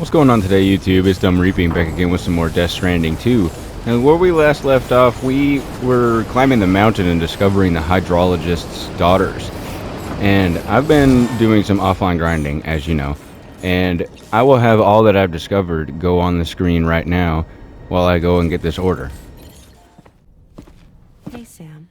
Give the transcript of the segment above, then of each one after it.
What's going on today, YouTube? It's Dumbreapping back again with some more Stranding 2. And where we last left off, we were climbing the mountain and discovering the hydrologist's daughters. And I've been doing some offline grinding, as you know. And I will have all that I've discovered go on the screen right now while I go and get this order. Hey, Sam.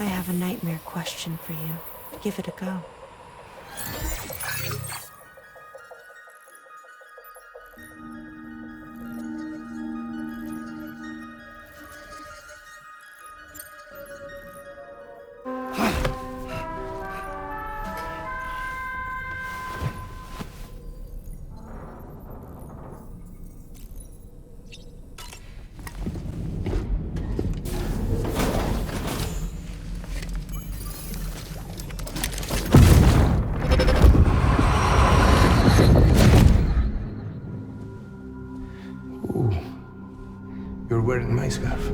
I have a nightmare question for you. Give it a go. You're wearing my scarf. You're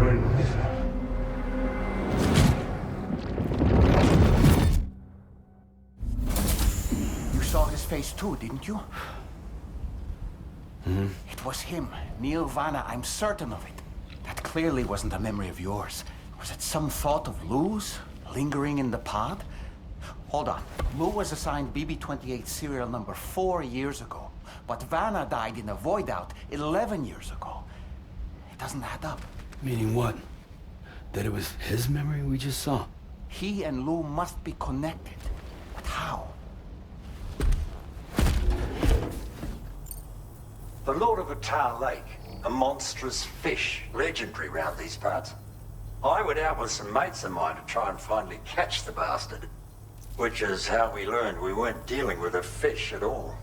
wearing my scarf. You saw his face too, didn't you? Mm-hmm. It was him, Neil Vanna, I'm certain of it. That clearly wasn't a memory of yours. Was it some thought of Lou's, lingering in the pod? Hold on. Lou was assigned BB-28 serial number 4 years ago. But Vanna died in a void out 11 years ago. It doesn't add up. Meaning what? That it was his memory we just saw? He and Lou must be connected. But how? The Lord of the Tar Lake, a monstrous fish, legendary round these parts. I went out with some mates of mine to try and finally catch the bastard. Which is how we learned we weren't dealing with a fish at all.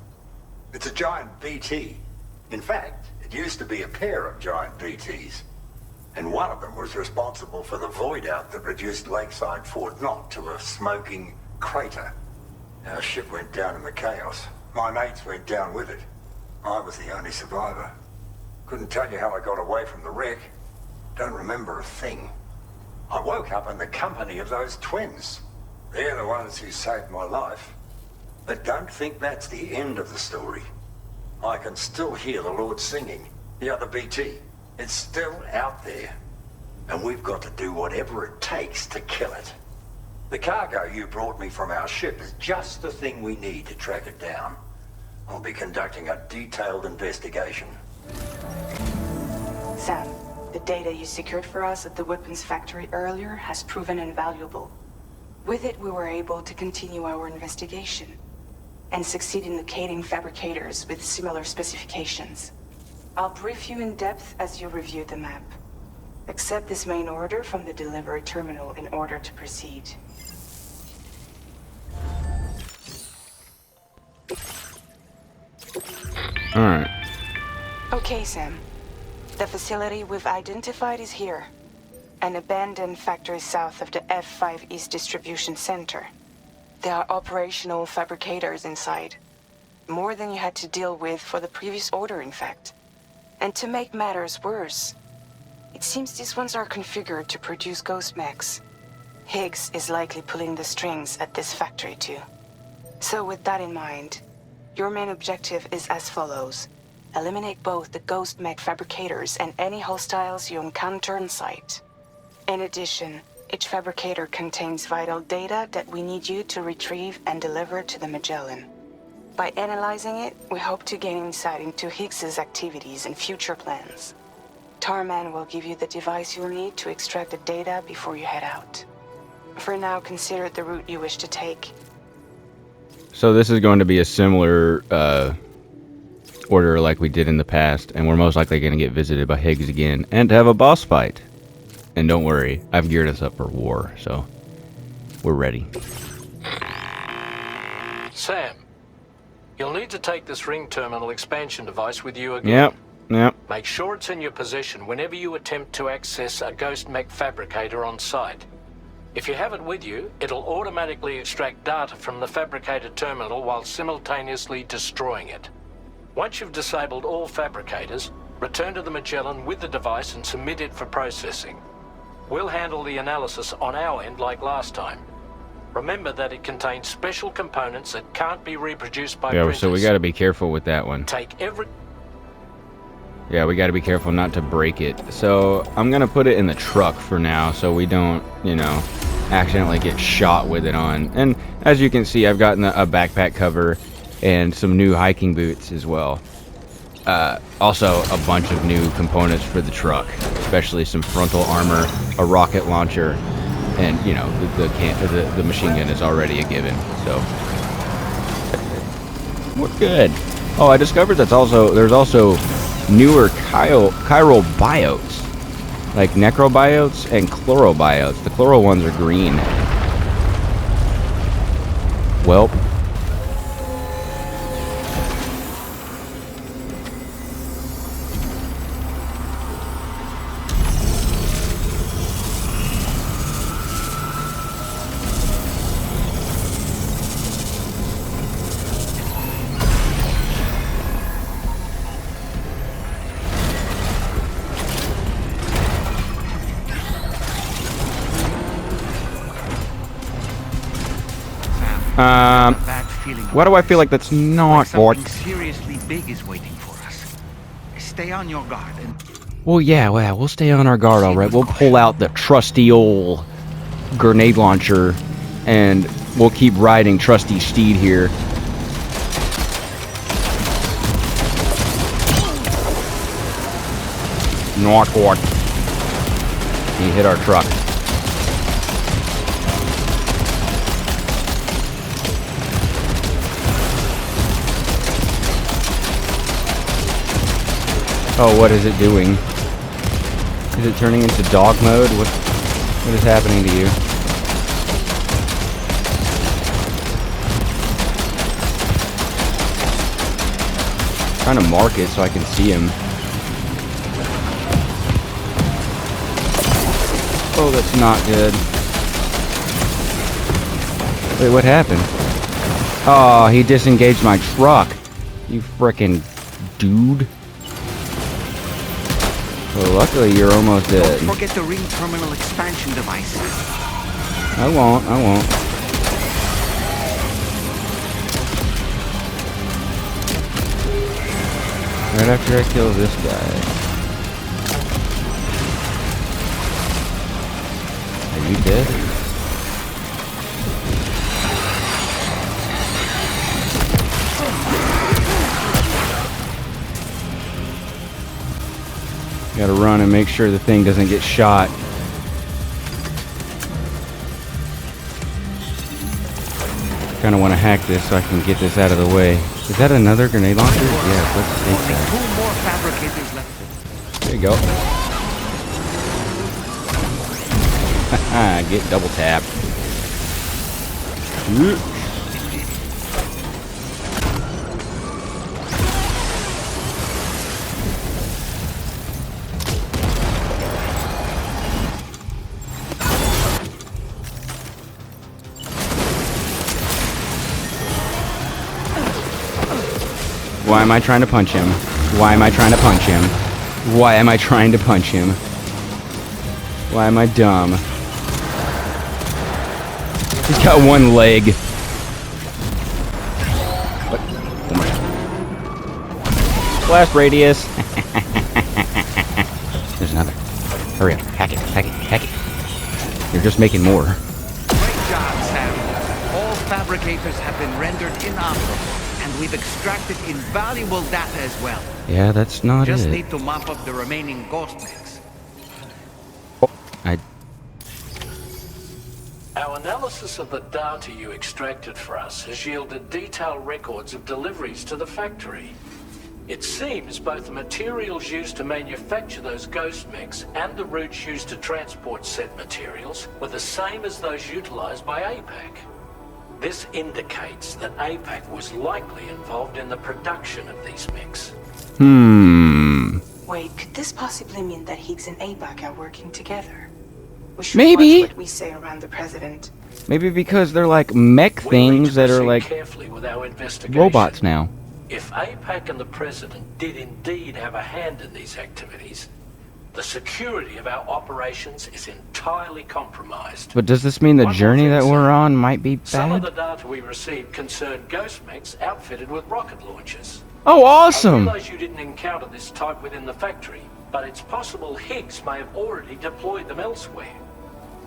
It's a giant BT. In fact, it used to be a pair of giant BTs. And one of them was responsible for the void out that reduced Lakeside Fort Knott to a smoking crater. Our ship went down in the chaos. My mates went down with it. I was the only survivor. Couldn't tell you how I got away from the wreck. Don't remember a thing. I woke up in the company of those twins. They're the ones who saved my life. But don't think that's the end of the story. I can still hear the Lord singing, the other BT. It's still out there. And we've got to do whatever it takes to kill it. The cargo you brought me from our ship is just the thing we need to track it down. I'll be conducting a detailed investigation. Sam, the data you secured for us at the weapons factory earlier has proven invaluable. With it, we were able to continue our investigation and succeed in locating fabricators with similar specifications. I'll brief you in depth as you review the map. Accept this main order from the delivery terminal in order to proceed. Alright. Okay, Sam. The facility we've identified is here. An abandoned factory south of the F5 East Distribution Center. There are operational fabricators inside. More than you had to deal with for the previous order, in fact. And to make matters worse, it seems these ones are configured to produce ghost mechs. Higgs is likely pulling the strings at this factory too. So with that in mind, your main objective is as follows. Eliminate both the ghost mech fabricators and any hostiles you encounter on site. In addition, each fabricator contains vital data that we need you to retrieve and deliver to the Magellan. By analyzing it, we hope to gain insight into Higgs's activities and future plans. Tarman will give you the device you'll need to extract the data before you head out. For now, consider the route you wish to take. So this is going to be a similar order like we did in the past, and we're most likely going to get visited by Higgs again and have a boss fight. And don't worry, I've geared us up for war, so we're ready. Sam, you'll need to take this ring terminal expansion device with you again. Yep. Make sure it's in your possession whenever you attempt to access a ghost mech fabricator on site. If you have it with you, it'll automatically extract data from the fabricated terminal while simultaneously destroying it. Once you've disabled all fabricators, return to the Magellan with the device and submit it for processing. We'll handle the analysis on our end like last time. Remember that it contains special components that can't be reproduced by printers. So we gotta be careful with that one. Yeah, we gotta be careful not to break it. So I'm gonna put it in the truck for now so we don't, you know, accidentally get shot with it on. And as you can see, I've gotten a backpack cover and some new hiking boots as well. Also a bunch of new components for the truck, especially some frontal armor, a rocket launcher, and you know the machine gun is already a given. So we're good. Oh, I discovered there's also newer chiral biotes, like necrobiotes and chlorobiotes. The chloro ones are green. Well. Why do I feel like that's not what? Seriously big is waiting for us. Stay on your guard and... Well, yeah, we'll stay on our guard, all right. We'll pull out the trusty old grenade launcher, and we'll keep riding trusty steed here. Not what? He hit our truck. Oh, what is it doing? Is it turning into dog mode? What is happening to you? I'm trying to mark it so I can see him. Oh, that's not good. Wait, what happened? Oh, he disengaged my truck. You frickin' dude. Well, luckily you're almost dead. Don't forget the ring terminal expansion device. I won't. Right after I kill this guy. Are you dead? Gotta run and make sure the thing doesn't get shot. Kinda wanna hack this so I can get this out of the way. Is that another grenade launcher? Yeah, let's take that. Two more fabricators left. There you go. Haha, get double tapped. Why am I trying to punch him? Why am I trying to punch him? Why am I trying to punch him? Why am I dumb? He's got one leg. What? Oh my. Blast radius. There's another. Hurry up. Hack it. Hack it. Hack it. You're just making more. Great job, Sam. All fabricators have been rendered inoperable. And we've extracted invaluable data as well. Yeah, that's not Just it. need to mop up the remaining ghost mix. Our analysis of the data you extracted for us has yielded detailed records of deliveries to the factory. It seems both the materials used to manufacture those ghost mechs and the routes used to transport said materials were the same as those utilized by APAC. This indicates that APAC was likely involved in the production of these mechs. Wait, could this possibly mean that Higgs and APAC are working together? We should Maybe. watch what we say around the president. Maybe because they're like mech things that are like carefully with our investigation. robots now. If APAC and the President did indeed have a hand in these activities, the security of our operations is entirely compromised. But does this mean the One more journey thing, that sir. we're on might be Some of bad? the data we received concerned ghost mechs outfitted with rocket launchers. Oh, I awesome! realize you didn't encounter this type within the factory, but it's possible Higgs may have already deployed them elsewhere.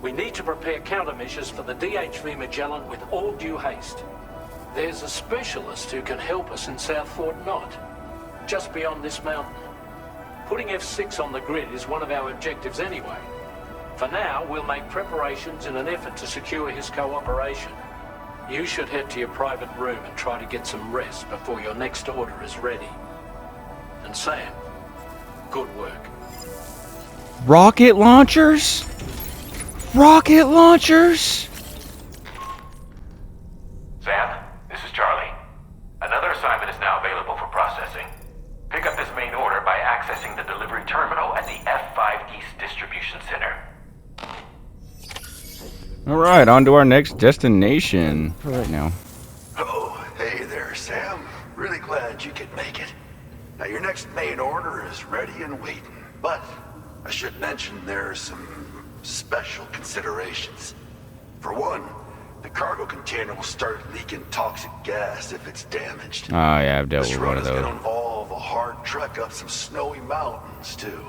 We need to prepare countermeasures for the DHV Magellan with all due haste. There's a specialist who can help us in South Fort Knot, just beyond this mountain. Putting F6 on the grid is one of our objectives anyway. For now, we'll make preparations in an effort to secure his cooperation. You should head to your private room and try to get some rest before your next order is ready. And Sam, good work. Rocket launchers? Rocket launchers? Sam, this is Charlie. Another assignment is now available for processing. Pick up this main order by accessing the delivery terminal at the F5 East Distribution Center. Alright, on to our next destination. For right now. Oh, hey there, Sam. Really glad you could make it. Now, your next main order is ready and waiting. But I should mention there are some special considerations. For one, the cargo container will start leaking toxic gas if it's damaged. Oh yeah, I've dealt This with one run of is going those. to involve a hard trek up some snowy mountains, too.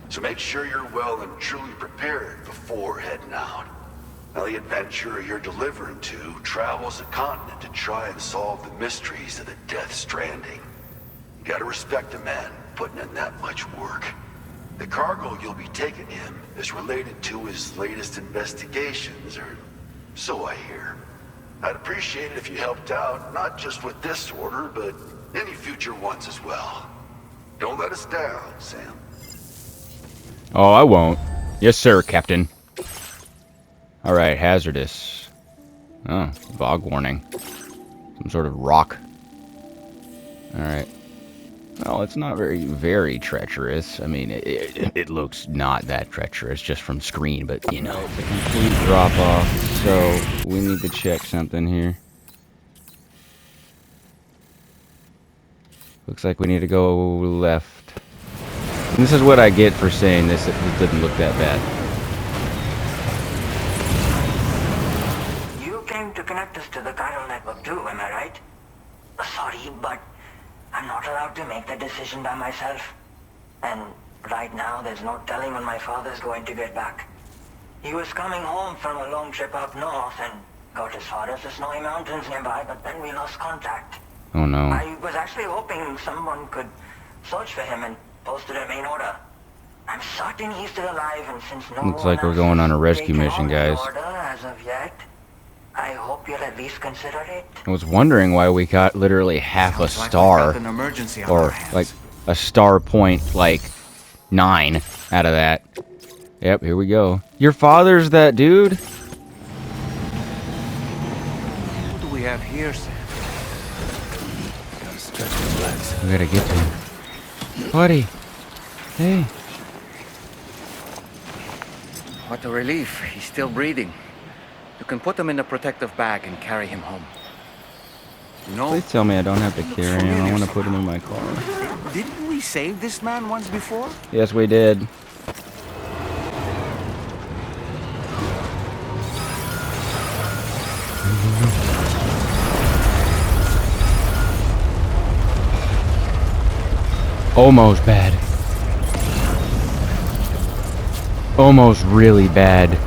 So make sure you're well and truly prepared before heading out. Now, the adventurer you're delivering to travels the continent to try and solve the mysteries of the Death Stranding. You gotta respect a man putting in that much work. The cargo you'll be taking him is related to his latest investigations, or so I hear. I'd appreciate it if you helped out, not just with this order, but any future ones as well. Don't let us down, Sam. Oh, I won't. Yes, sir, Captain. Alright, hazardous. Oh, fog warning. Some sort of rock. Alright. Well, it's not very treacherous. I mean, it looks not that treacherous just from screen, but, you know, it's a complete drop-off. So, we need to check something here. Looks like we need to go left. And this is what I get for saying this. It didn't look that bad. You came to connect us to the chiral network too, am I right? Sorry, but I'm not allowed to make that decision by myself. And right now, there's no telling when my father's going to get back. He was coming home from a long trip up north and got as far as the snowy mountains nearby, but then we lost contact. Oh no. I was actually hoping someone could search for him and posted a main order. I'm certain he's still alive, and since no Looks one like we're else going on a has rescue taken mission, on the guys. order as of yet, I hope you'll at least consider it. I was wondering why we got literally half a Sounds like we've star. got an emergency on Or our hands. like a star point, like 9 out of that. Yep, here we go. Your father's that dude? What do we have here, Sam? Gotta stretch his legs. We gotta get to him. Buddy. Hey. What a relief. He's still breathing. You can put him in a protective bag and carry him home. No. Please tell me I don't have to carry him. I want to put him in my car. Didn't we save this man once before? Yes, we did. Almost bad. Almost really bad.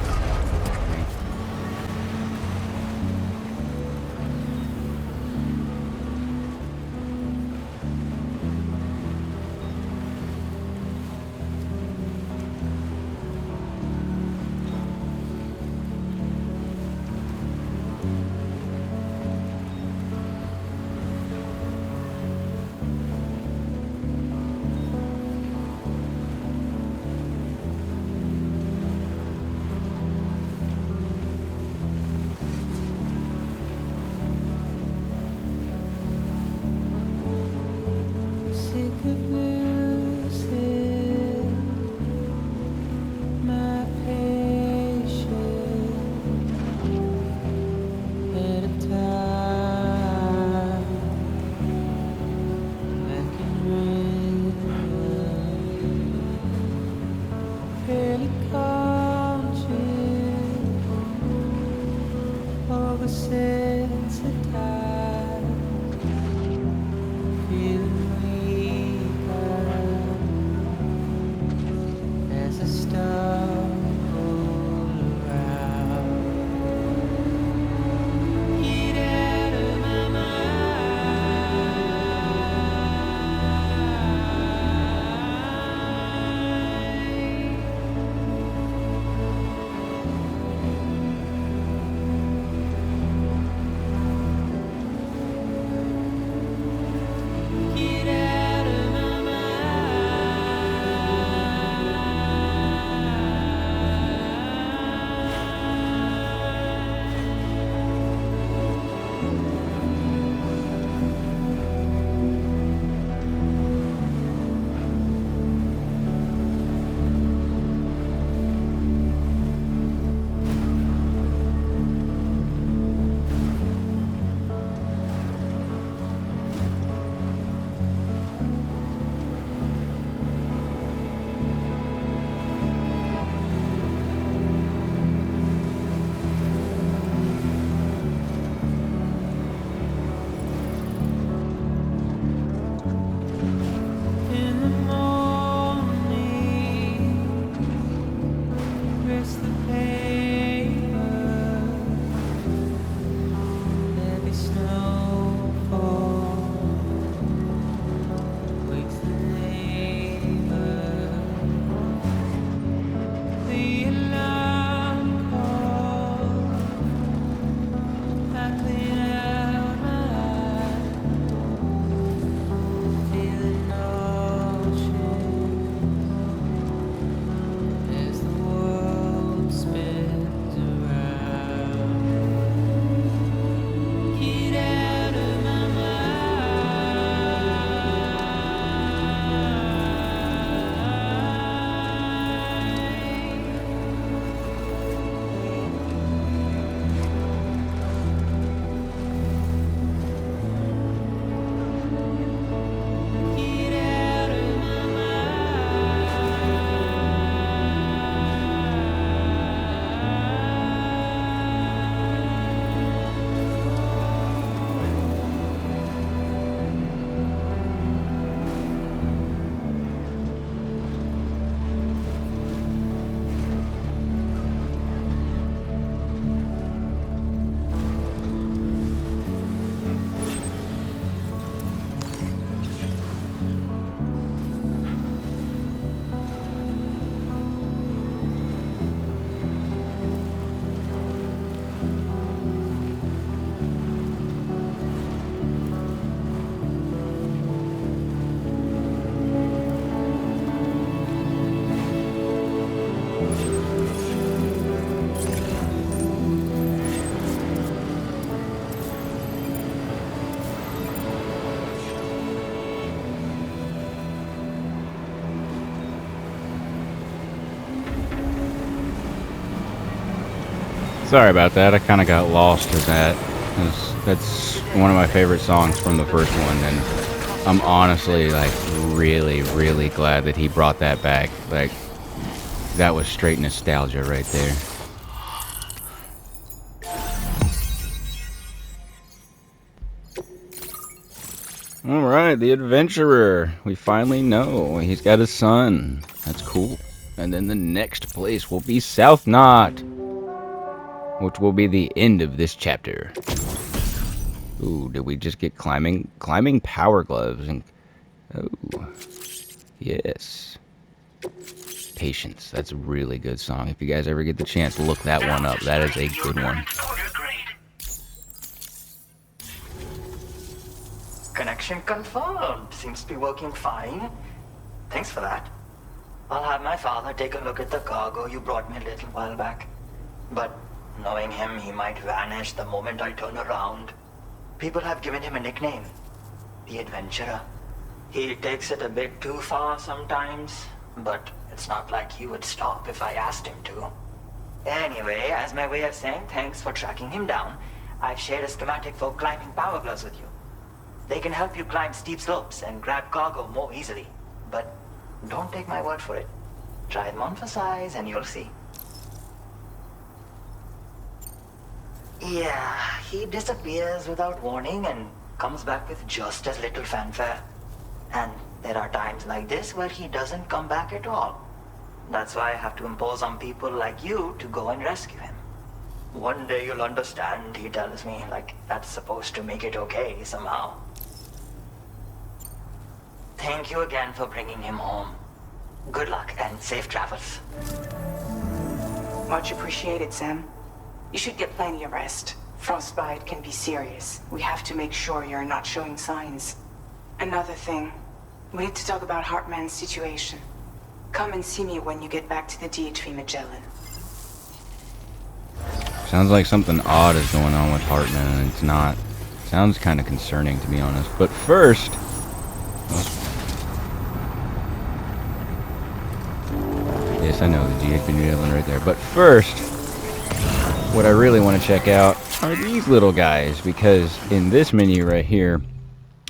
Sorry about that. I kind of got lost in that. That's one of my favorite songs from the first one, and I'm honestly like really, really glad that he brought that back. Like that was straight nostalgia right there. Alright, the adventurer. We finally know he's got a son. That's cool. And then the next place will be South Knot, which will be the end of this chapter. Ooh, did we just get climbing power gloves? And oh, yes. Patience. That's a really good song. If you guys ever get the chance, look that one up. That is a good one. Connection confirmed. Seems to be working fine. Thanks for that. I'll have my father take a look at the cargo you brought me a little while back. But knowing him, he might vanish the moment I turn around. People have given him a nickname. The Adventurer. He takes it a bit too far sometimes, but it's not like he would stop if I asked him to. Anyway, as my way of saying thanks for tracking him down, I've shared a schematic for climbing power gloves with you. They can help you climb steep slopes and grab cargo more easily. But don't take my word for it. Try them on for size and you'll see. Yeah, he disappears without warning and comes back with just as little fanfare. And there are times like this where he doesn't come back at all. That's why I have to impose on people like you to go and rescue him. One day you'll understand, he tells me, like that's supposed to make it okay somehow. Thank you again for bringing him home. Good luck and safe travels. Much appreciated, Sam. You should get plenty of rest. Frostbite can be serious. We have to make sure you're not showing signs. Another thing, we need to talk about Hartman's situation. Come and see me when you get back to the DHV Magellan. Sounds like something odd is going on with Hartman, and it's not. Sounds kind of concerning, to be honest. But first... Yes, I know, the DHV Magellan right there. But first, what I really want to check out are these little guys, because in this menu right here,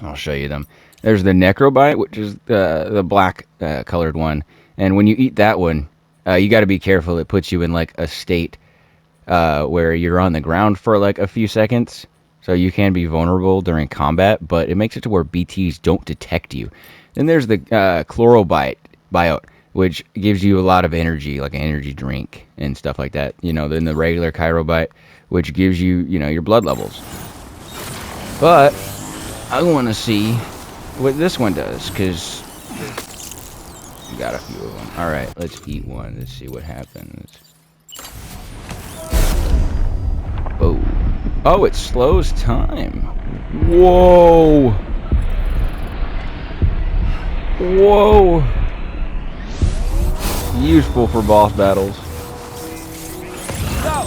I'll show you them. There's the Necrobite, which is the black colored one. And when you eat that one, you got to be careful. It puts you in like a state where you're on the ground for like a few seconds. So you can be vulnerable during combat, but it makes it to where BTs don't detect you. Then there's the Chlorobite biote, which gives you a lot of energy, like an energy drink and stuff like that. You know, then the regular Chirobite, which gives you, you know, your blood levels. But I want to see what this one does, because we got a few of them. All right, let's eat one. Let's see what happens. Oh, oh, it slows time. Whoa, whoa. Useful for boss battles. Go.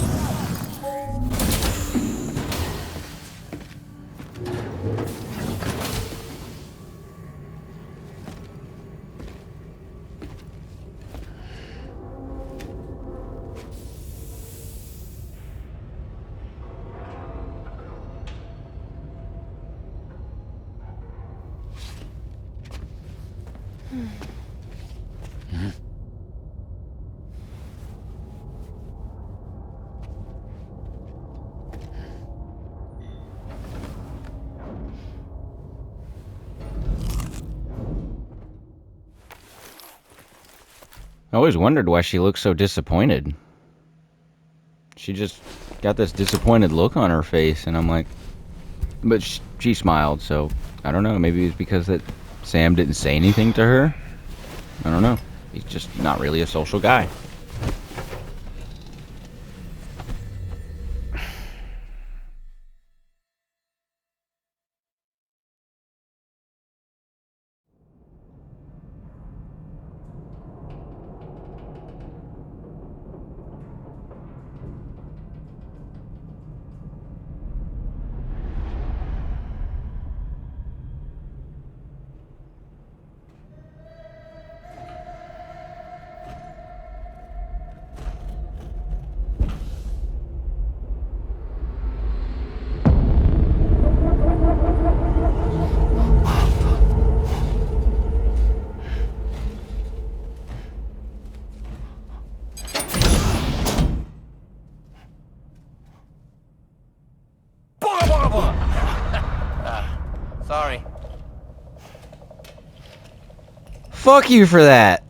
I always wondered why she looked so disappointed. She just got this disappointed look on her face, and I'm like... But she smiled, so I don't know. Maybe it's because that Sam didn't say anything to her. I don't know. He's just not really a social guy. Sorry. Fuck you for that!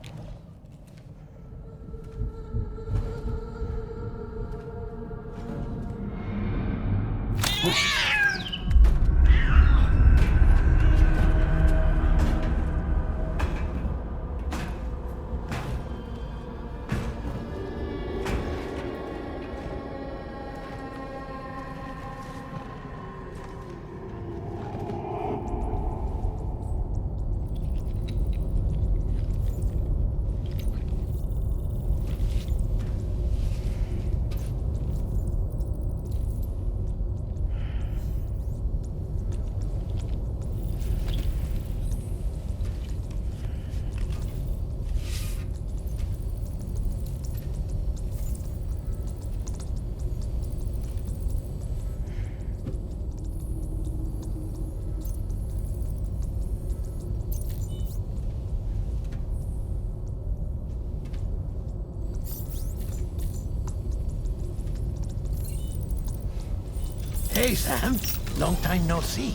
Hey, Sam. Long time no see.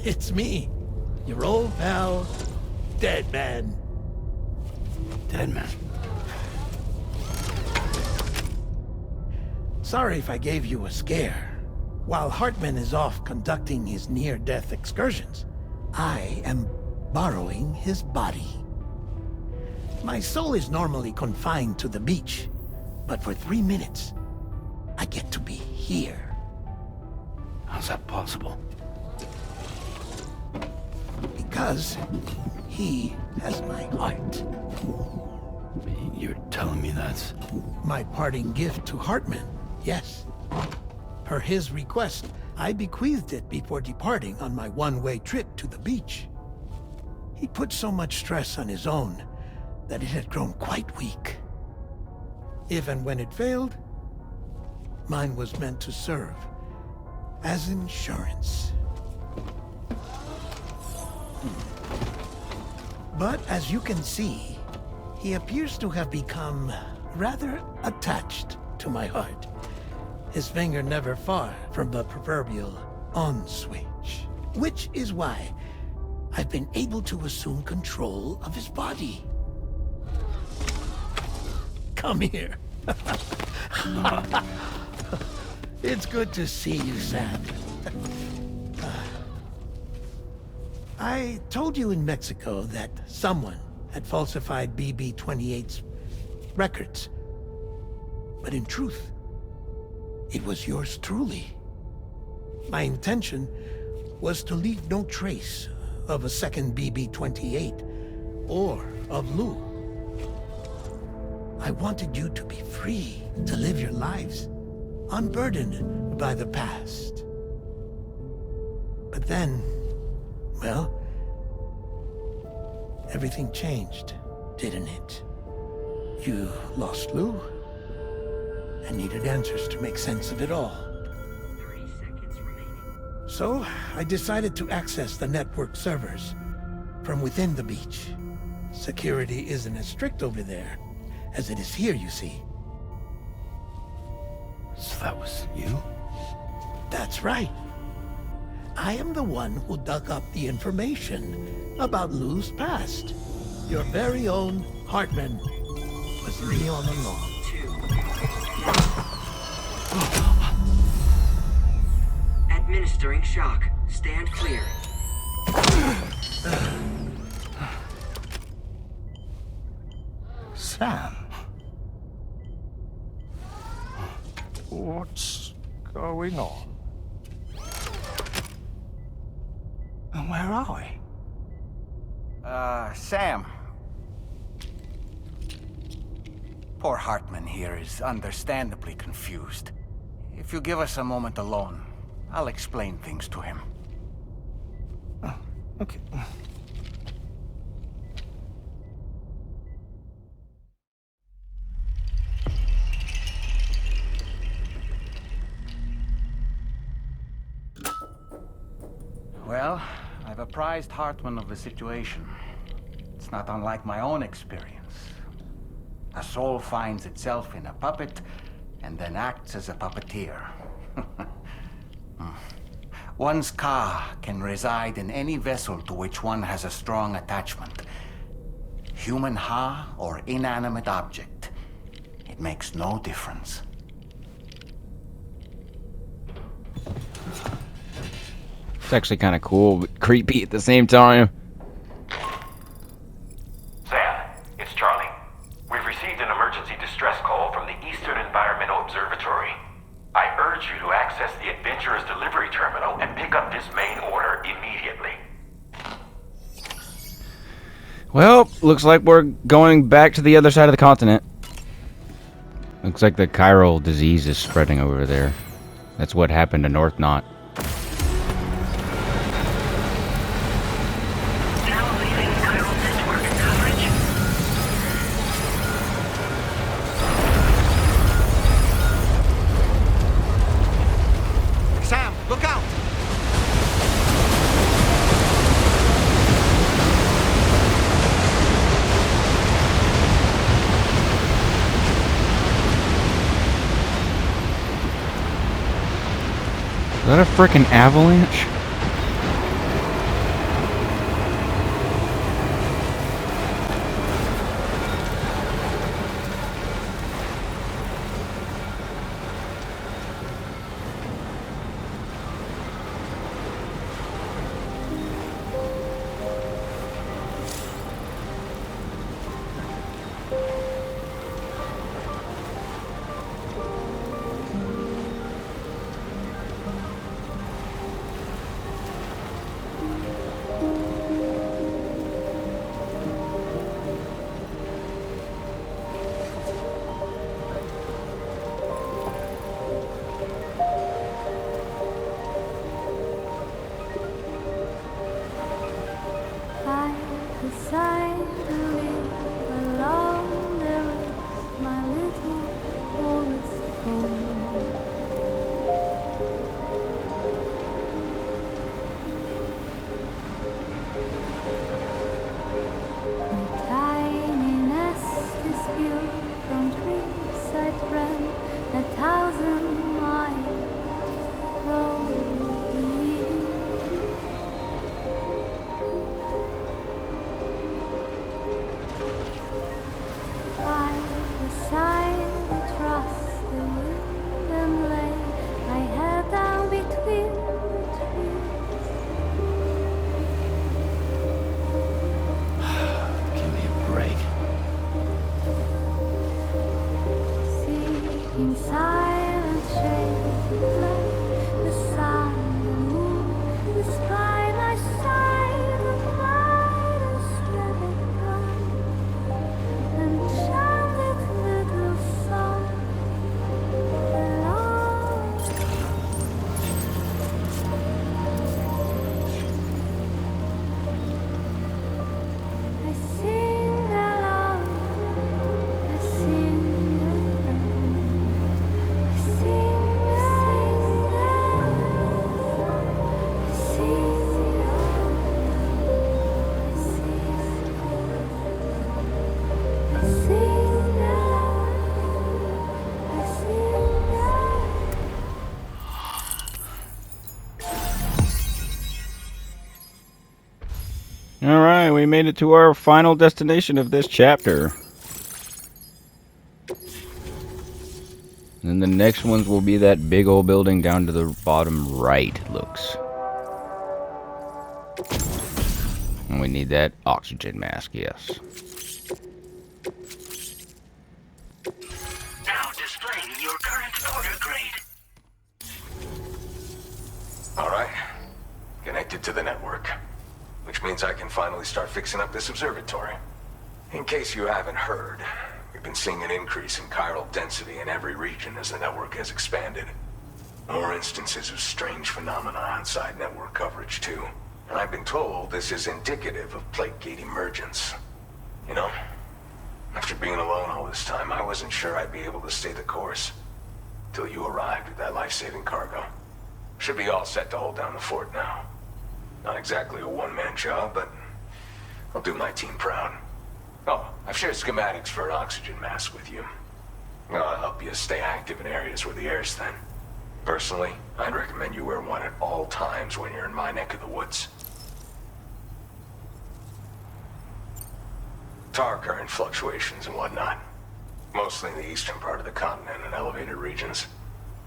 It's me, your old pal, Dead Man. Dead man. Sorry if I gave you a scare. While Hartman is off conducting his near-death excursions, I am borrowing his body. My soul is normally confined to the beach, but for 3 minutes, I get to be here. How's that possible? Because he has my heart. You're telling me that's... My parting gift to Hartman, yes. Per his request, I bequeathed it before departing on my one-way trip to the beach. He put so much stress on his own that it had grown quite weak. If and when it failed, mine was meant to serve as insurance. But as you can see, he appears to have become rather attached to my heart. His finger never far from the proverbial on switch. Which is why I've been able to assume control of his body. Come here. It's good to see you, Sam. I told you in Mexico that someone had falsified BB-28's records. But in truth, it was yours truly. My intention was to leave no trace of a second BB-28 or of Lou. I wanted you to be free to live your lives, unburdened by the past. But then, well, everything changed, didn't it? You lost Lou, and needed answers to make sense of it all. 30 seconds remaining. So, I decided to access the network servers from within the beach. Security isn't as strict over there as it is here, you see. So that was you? That's right. I am the one who dug up the information about Lou's past. Your very own Hartman was me all along. Administering shock. Stand clear. Sam? What's going on? And where are we? Sam. Poor Hartman here is understandably confused. If you give us a moment alone, I'll explain things to him. Oh, okay. Well, I've apprised Hartman of the situation. It's not unlike my own experience. A soul finds itself in a puppet and then acts as a puppeteer. One's ka can reside in any vessel to which one has a strong attachment. Human ha or inanimate object. It makes no difference. It's actually kind of cool, but creepy at the same time. Sam, it's Charlie. We've received an emergency distress call from the Eastern Environmental Observatory. I urge you to access the Adventurer's delivery terminal and pick up this main order immediately. Well, looks like we're going back to the other side of the continent. Looks like the chiral disease is spreading over there. That's what happened to North Knot. Now leaving chiral network coverage. Sam, look out! that a frickin' avalanche? Alright, we made it to our final destination of this chapter. And the next ones will be that big old building down to the bottom right, looks. And we need that oxygen mask, yes. Now displaying your current order grade. Alright. Connected to the network. Which means I can finally start fixing up this observatory. In case you haven't heard, we've been seeing an increase in chiral density in every region as the network has expanded. More instances of strange phenomena outside network coverage, too. And I've been told this is indicative of plate gate emergence. You know, after being alone all this time, I wasn't sure I'd be able to stay the course. Till you arrived with that life-saving cargo. Should be all set to hold down the fort now. Not exactly a one-man job, but I'll do my team proud. Oh, I've shared schematics for an oxygen mask with you. I'll help you stay active in areas where the air's thin. Personally, I'd recommend you wear one at all times when you're in my neck of the woods. Tar current fluctuations and whatnot. Mostly in the eastern part of the continent and elevated regions.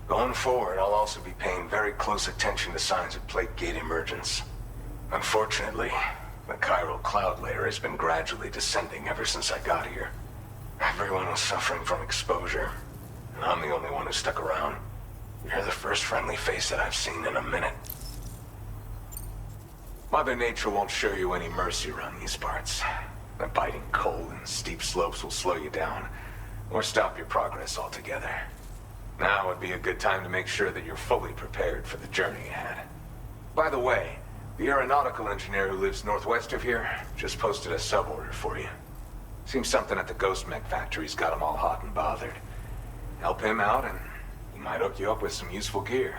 Going forward, I'll also be paying very close attention to signs of plate gate emergence. Unfortunately, the chiral cloud layer has been gradually descending ever since I got here. Everyone was suffering from exposure, and I'm the only one who stuck around. You're the first friendly face that I've seen in a minute. Mother Nature won't show you any mercy around these parts. The biting cold and steep slopes will slow you down, or stop your progress altogether. Now would be a good time to make sure that you're fully prepared for the journey ahead. By the way, the aeronautical engineer who lives northwest of here just posted a sub-order for you. Seems something at the ghost mech factory's got him all hot and bothered. Help him out and he might hook you up with some useful gear.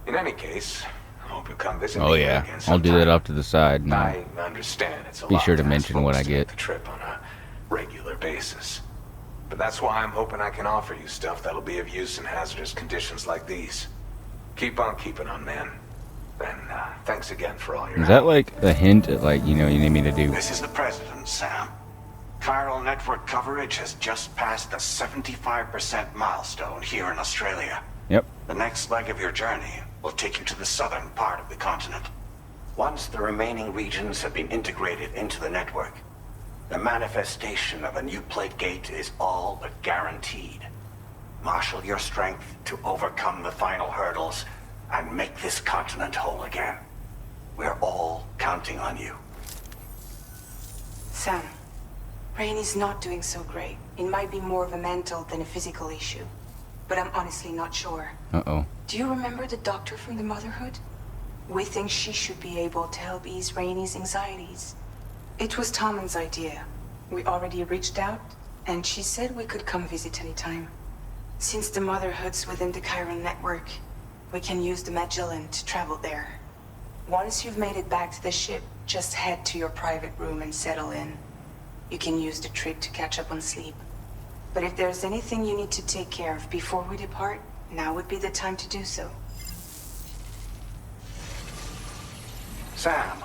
In any case, I hope you come visit me again sometime. I'll do that off to the side. And I understand it's a be lot sure to mention what I get. The trip on a regular basis. But that's why I'm hoping I can offer you stuff that'll be of use in hazardous conditions like these. Keep on keeping on, man. And thanks again for all your Is help. that like a hint at, like, you know, you need me to do? This is the President, Sam. Chiral network coverage has just passed the 75% milestone here in Australia. Yep. The next leg of your journey will take you to the southern part of the continent. Once the remaining regions have been integrated into the network, the manifestation of a new plate gate is all but guaranteed. Marshal your strength to overcome the final hurdles and make this continent whole again. We're all counting on you. Sam, Rainey's not doing so great. It might be more of a mental than a physical issue. But I'm honestly not sure. Uh-oh. Do you remember the doctor from the Motherhood? We think she should be able to help ease Rainey's anxieties. It was Tommen's idea. We already reached out, and she said we could come visit anytime. Since the Motherhood's within the Chiron network, we can use the Magellan to travel there. Once you've made it back to the ship, just head to your private room and settle in. You can use the trip to catch up on sleep. But if there's anything you need to take care of before we depart, now would be the time to do so. Sam,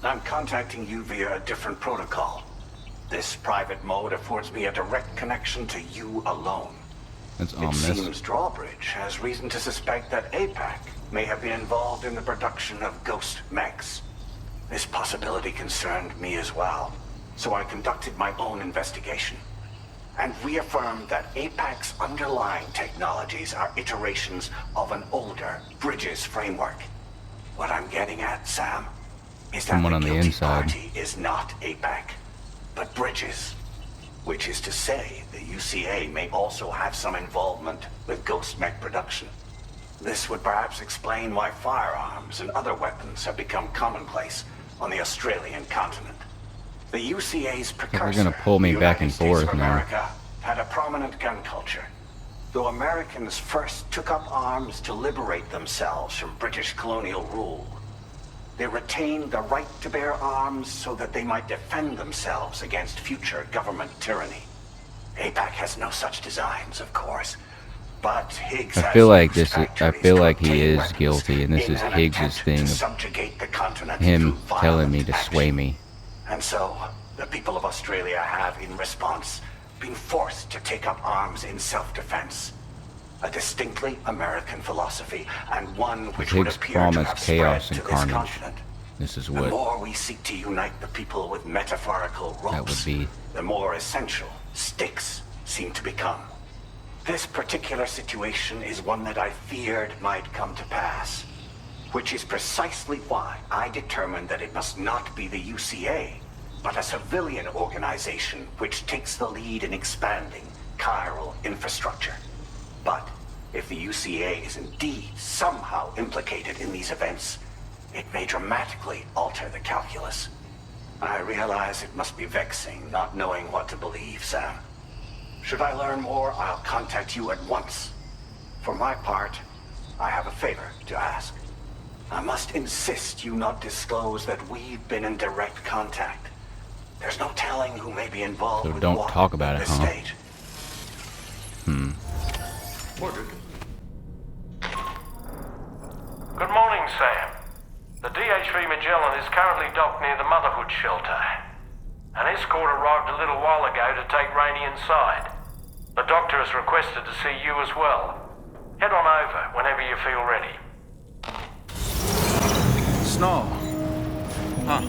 I'm contacting you via a different protocol. This private mode affords me a direct connection to you alone. That's It ominous. seems Drawbridge has reason to suspect that APAC may have been involved in the production of ghost mechs. This possibility concerned me as well, so I conducted my own investigation and reaffirmed that APAC's underlying technologies are iterations of an older Bridges framework. What I'm getting at, Sam, is that Someone the on the guilty inside. party is not APAC, but Bridges. Which is to say, the UCA may also have some involvement with ghost mech production. This would perhaps explain why firearms and other weapons have become commonplace on the Australian continent. The UCA's precursor, They're gonna pull me the back United and States forth of now. America, had a prominent gun culture. Though Americans first took up arms to liberate themselves from British colonial rule, they retained the right to bear arms so that they might defend themselves against future government tyranny. APAC has no such designs, of course, but Higgs I has feel like used this is, I factories feel to like he obtain is weapons guilty, and this in is an Higgs's attempt thing to of subjugate the continent him through telling me violent to action. sway me. And so, the people of Australia have, in response, been forced to take up arms in self-defense. A distinctly American philosophy, and one which would Higgs appear to promised have chaos spread and to this carnage. continent. This is The what more we seek to unite the people with metaphorical ropes, that would be. the more essential sticks seem to become. This particular situation is one that I feared might come to pass, which is precisely why I determined that it must not be the UCA, but a civilian organization which takes the lead in expanding chiral infrastructure. But if the UCA is indeed somehow implicated in these events, it may dramatically alter the calculus. I realize it must be vexing not knowing what to believe, Sam. Should I learn more, I'll contact you at once. For my part, I have a favor to ask. I must insist you not disclose that we've been in direct contact. There's no telling who may be involved So with don't what talk about at it, this huh? stage. Good morning, Sam. The DH-3 Magellan is currently docked near the Motherhood shelter. An escort arrived a little while ago to take Rainey inside. The doctor has requested to see you as well. Head on over whenever you feel ready. Snow. Huh.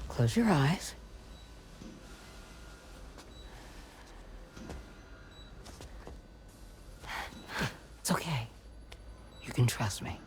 Close your eyes. It's okay. You can trust me.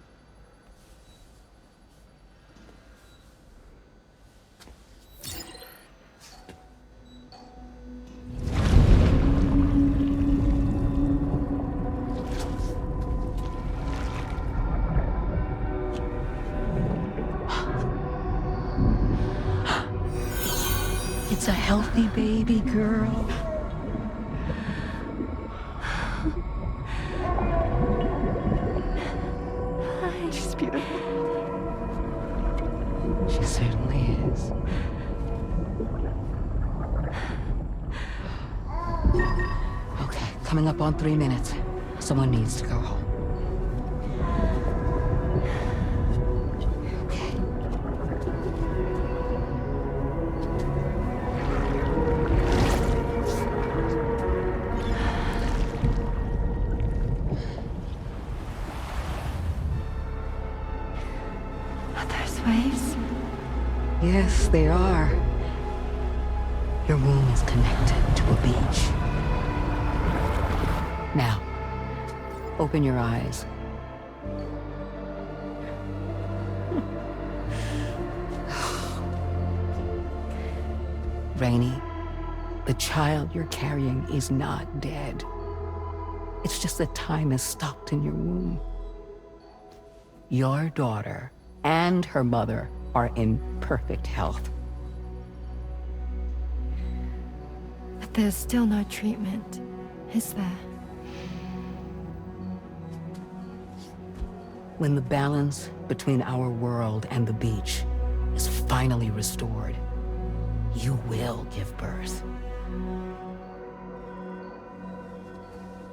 healthy baby girl. She's beautiful. She certainly is. Okay, coming up on 3 minutes. Someone needs to go home. Waves? Yes, they are. Your womb is connected to a beach. Now, open your eyes. Rainy, the child you're carrying is not dead. It's just that time is stopped in your womb. Your daughter and her mother are in perfect health. But there's still no treatment, is there? When the balance between our world and the beach is finally restored, you will give birth.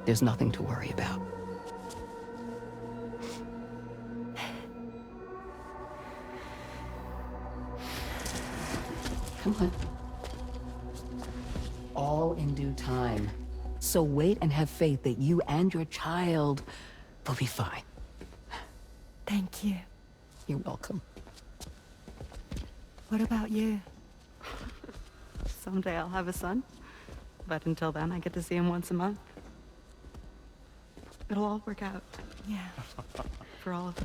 There's nothing to worry about. Come on. All in due time. So wait and have faith that you and your child will be fine. Thank you. You're welcome. What about you? Someday I'll have a son, but until then I get to see him once a month. It'll all work out. Yeah. For all of us.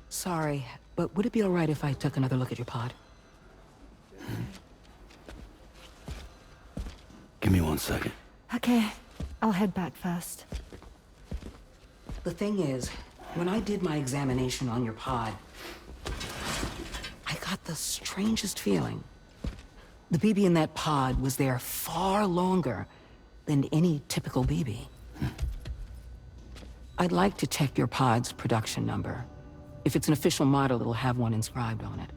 Sorry, but would it be all right if I took another look at your pod? Give me 1 second. Okay, I'll head back first. The thing is, when I did my examination on your pod, I got the strangest feeling. The BB in that pod was there far longer than any typical BB. I'd like to check your pod's production number. If it's an official model, it'll have one inscribed on it.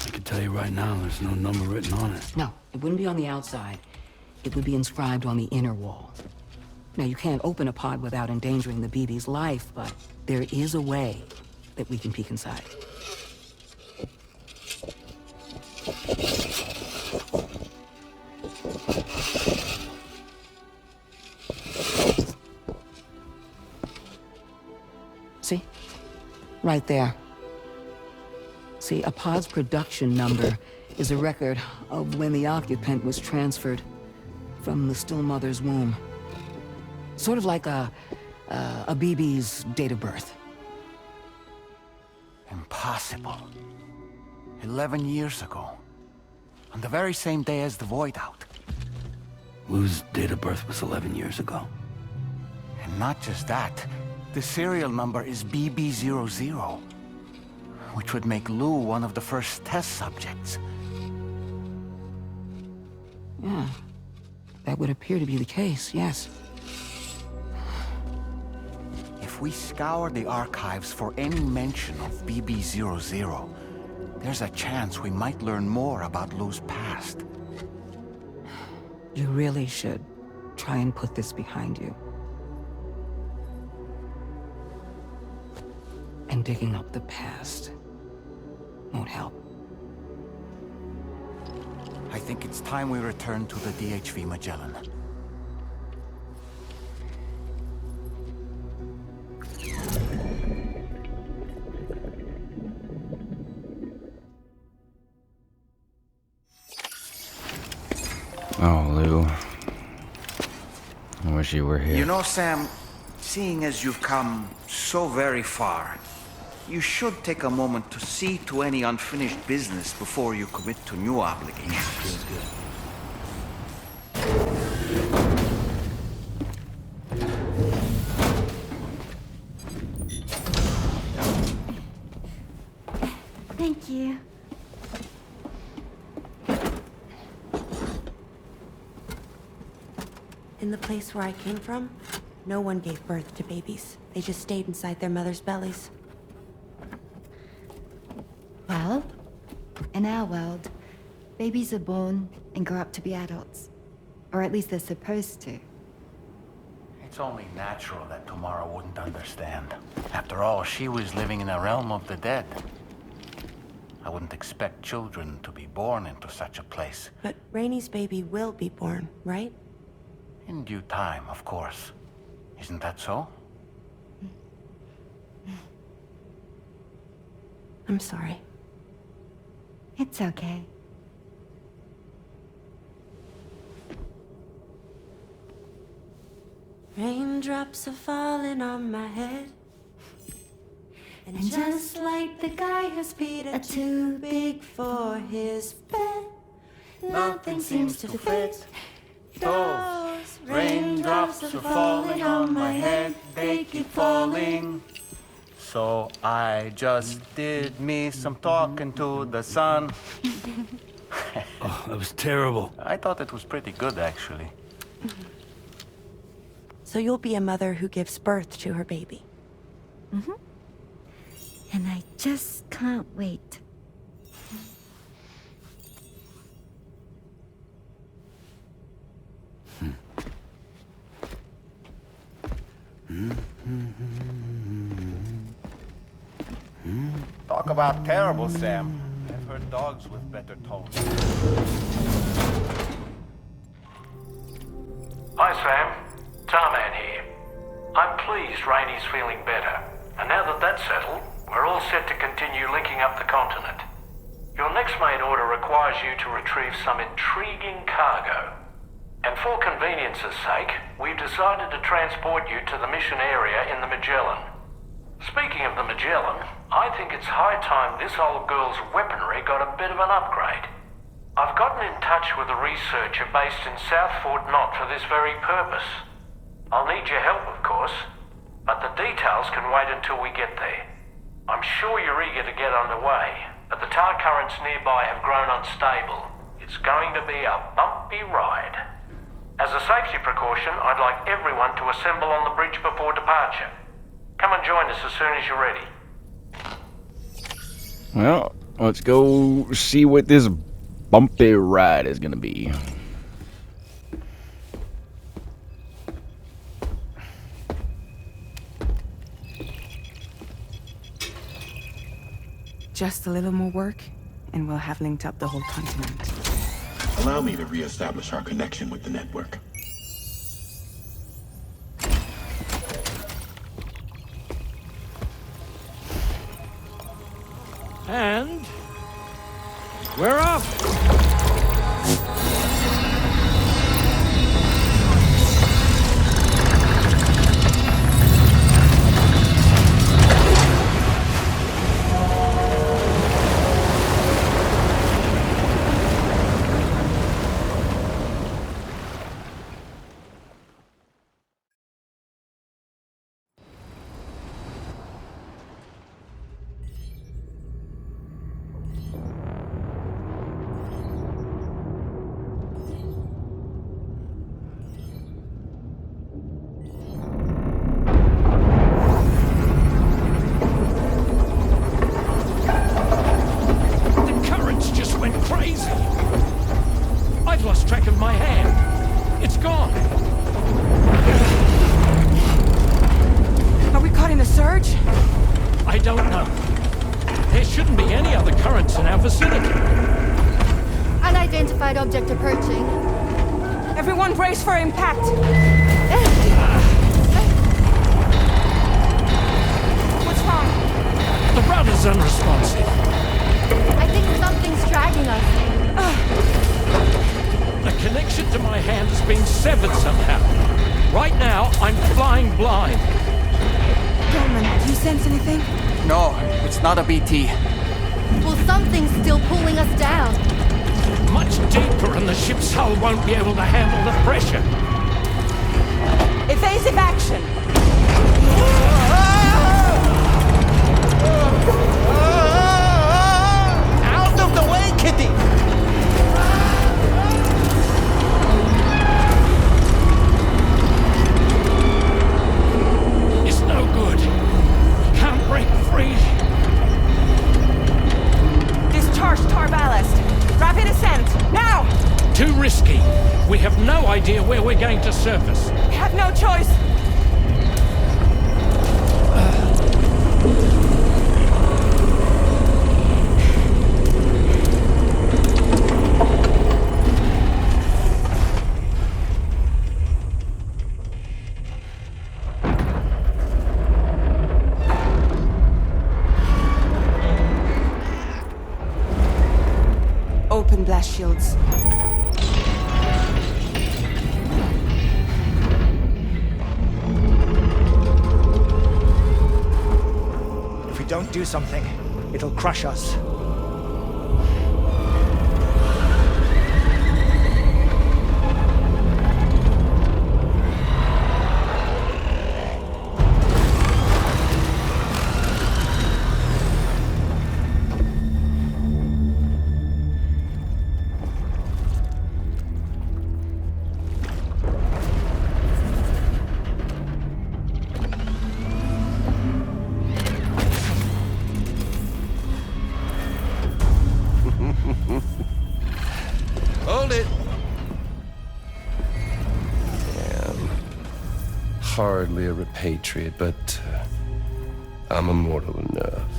I can tell you right now, there's no number written on it. No, it wouldn't be on the outside. It would be inscribed on the inner wall. Now, you can't open a pod without endangering the BB's life, but there is a way that we can peek inside. See? Right there. See, a pod's production number is a record of when the occupant was transferred from the still mother's womb. Sort of like a BB's date of birth. Impossible. 11 years ago. On the very same day as the Void Out. Lou's date of birth was 11 years ago. And not just that, the serial number is BB00, which would make Lou one of the first test subjects. Yeah, that would appear to be the case, yes. If we scour the archives for any mention of BB00, there's a chance we might learn more about Lou's past. You really should try and put this behind you. And digging up the past won't help. I think it's time we return to the DHV Magellan. Oh, Lou. I wish you were here. You know, Sam, seeing as you've come so very far, you should take a moment to see to any unfinished business before you commit to new obligations. Feels good. Thank you. you. In the place where I came from, no one gave birth to babies. They just stayed inside their mother's bellies. Well, in our world, babies are born and grow up to be adults. Or at least they're supposed to. It's only natural that Tamara wouldn't understand. After all, she was living in a realm of the dead. I wouldn't expect children to be born into such a place. But Rainey's baby will be born, right? In due time, of course. Isn't that so? I'm sorry. It's okay. Raindrops are falling on my head. And just like the guy whose feet are too big for his bed, nothing seems to fit. Those raindrops are falling on my head, they keep falling. So I just did me some talking to the sun. Oh, that was terrible. I thought it was pretty good, actually. So you'll be a mother who gives birth to her baby. Mm-hmm. And I just can't wait. Talk about terrible, Sam. I've heard dogs with better tones. Hi, Sam. Tarman here. I'm pleased Rainey's feeling better. And now that that's settled, we're all set to continue linking up the continent. Your next main order requires you to retrieve some intriguing cargo. And for convenience's sake, we've decided to transport you to the mission area in the Magellan. Speaking of the Magellan, I think it's high time this old girl's weaponry got a bit of an upgrade. I've gotten in touch with a researcher based in South Fort Knott for this very purpose. I'll need your help, of course, but the details can wait until we get there. I'm sure you're eager to get underway, but the tar currents nearby have grown unstable. It's going to be a bumpy ride. As a safety precaution, I'd like everyone to assemble on the bridge before departure. Come and join us as soon as you're ready. Well, let's go see what this bumpy ride is gonna be. Just a little more work, and we'll have linked up the whole continent. Allow me to reestablish our connection with the network. And we're off! Object approaching. Everyone brace for impact! What's wrong? The rudder's unresponsive. I think something's dragging us. The connection to my hand has been severed somehow. Right now, I'm flying blind. Dolman, do you sense anything? No, it's not a BT. Well, something's still pulling us down. Much deeper and the ship's hull won't be able to handle the pressure. Evasive action! key. We have no idea where we're going to surface. We have no choice. Open blast shields. If we don't do something, it'll crush us. Hold it! I'm hardly a repatriate, but I'm immortal enough.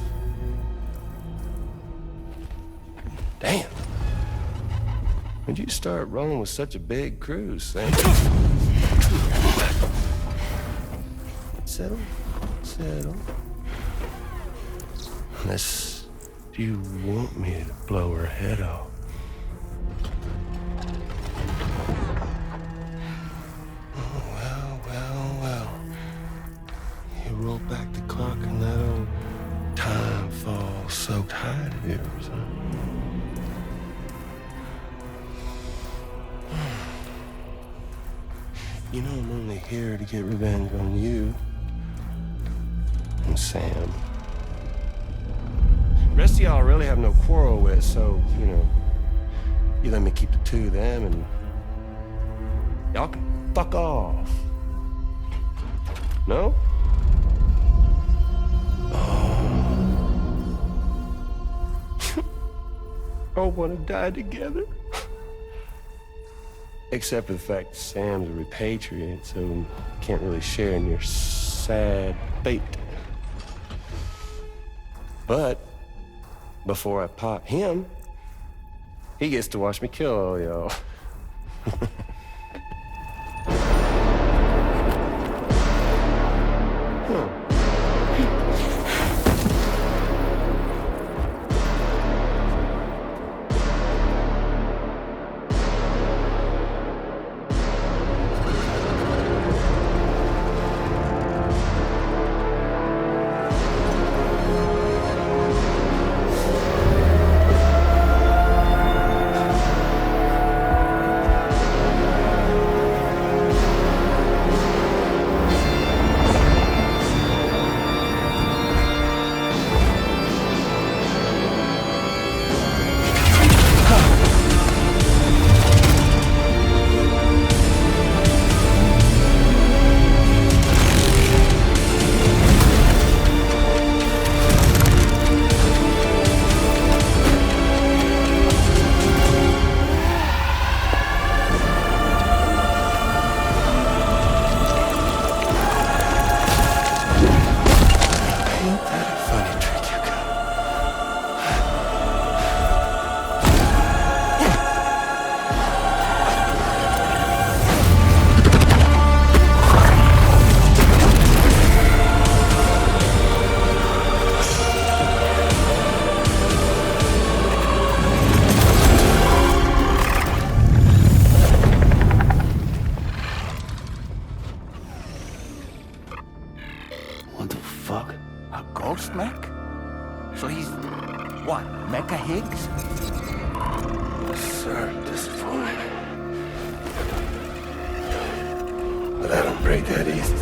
Damn. When'd you start rolling with such a big crew, Sam? Settle. Settle. Unless you want me to blow her head off. Roll back the clock and that old time fall soaked hide of yours, huh? You know I'm only here to get revenge on you and Sam. The rest of y'all I really have no quarrel with, so, you know, you let me keep the two of them and y'all can fuck off. No? All want to die together. Except for the fact that Sam's a repatriate, so can't really share in your sad fate. But before I pop him, he gets to watch me kill all y'all. Higgs? Sir, disappointed. But I don't break that easy.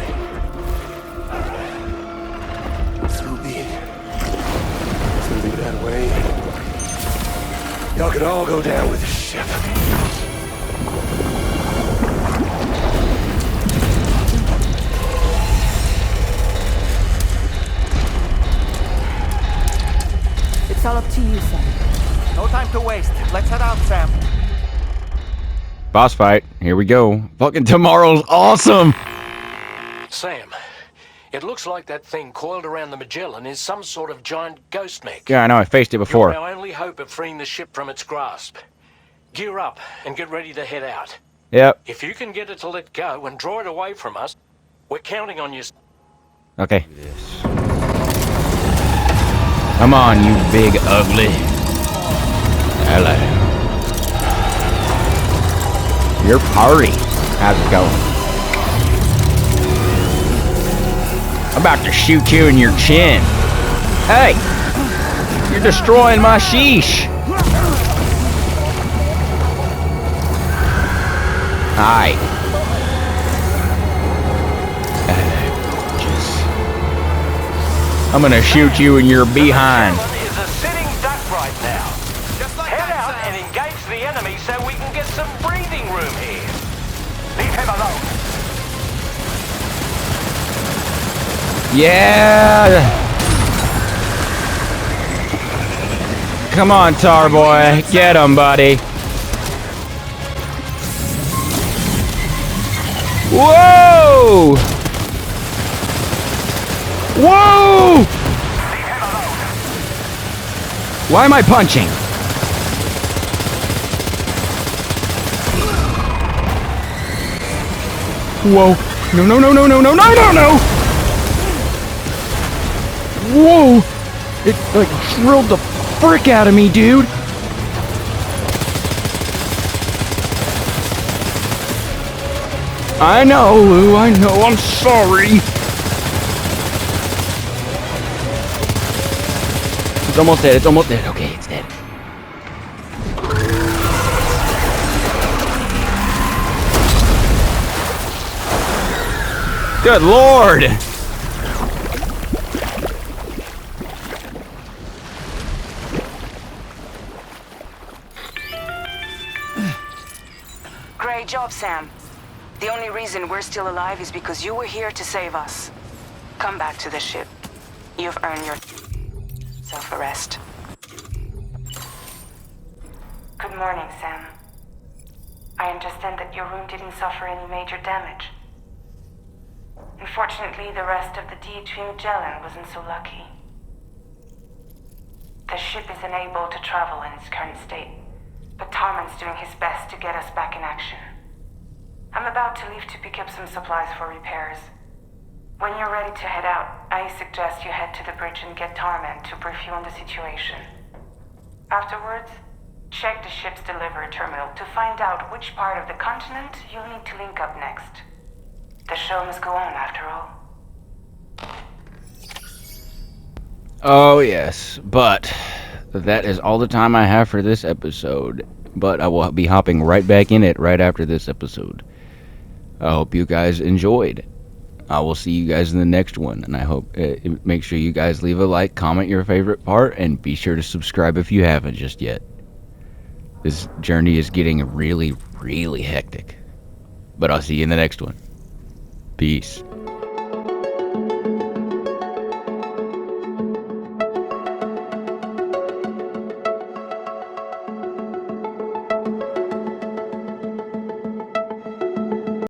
So be it. So be that way. Y'all could all go down with the ship. It's all up to you, Sam. No time to waste. Let's head out, Sam. Boss fight. Here we go. Fucking tomorrow's awesome. Sam, it looks like that thing coiled around the Magellan is some sort of giant ghost mech. Yeah, I know. I faced it before. You're our only hope of freeing the ship from its grasp. Gear up and get ready to head out. Yep. If you can get it to let go and draw it away from us, we're counting on you. Okay. Come on, you big ugly. Hello. Your party. How's it going? I'm about to shoot you in your chin. Hey! You're destroying my sheesh. Hi. I'm gonna shoot you in your behind. Is a sitting duck right now. Head out and engage the enemy so we can get some breathing room here. Leave him alone. Yeah. Come on, Tar Boy. Get him, buddy. Whoa! Whoa! Why am I punching? Whoa. No, no, no, no, no, no, no, no, no! Whoa! It, like, drilled the frick out of me, dude! I know, Lou, I know, I'm sorry! It's almost dead, it's almost dead. Okay, it's dead. Good lord! Great job, Sam. The only reason we're still alive is because you were here to save us. Come back to the ship. You've earned your self-arrest. Good morning, Sam. I understand that your room didn't suffer any major damage. Unfortunately, the rest of the DH Magellan wasn't so lucky. The ship is unable to travel in its current state, but Tarman's doing his best to get us back in action. I'm about to leave to pick up some supplies for repairs. When you're ready to head out, I suggest you head to the bridge and get Tarman to brief you on the situation. Afterwards, check the ship's delivery terminal to find out which part of the continent you'll need to link up next. The show must go on, after all. Oh, yes, but that is all the time I have for this episode. But I will be hopping right back in it right after this episode. I hope you guys enjoyed. I will see you guys in the next one, and I hope make sure you guys leave a like, comment your favorite part, and be sure to subscribe if you haven't just yet. This journey is getting really, really hectic. But I'll see you in the next one. Peace.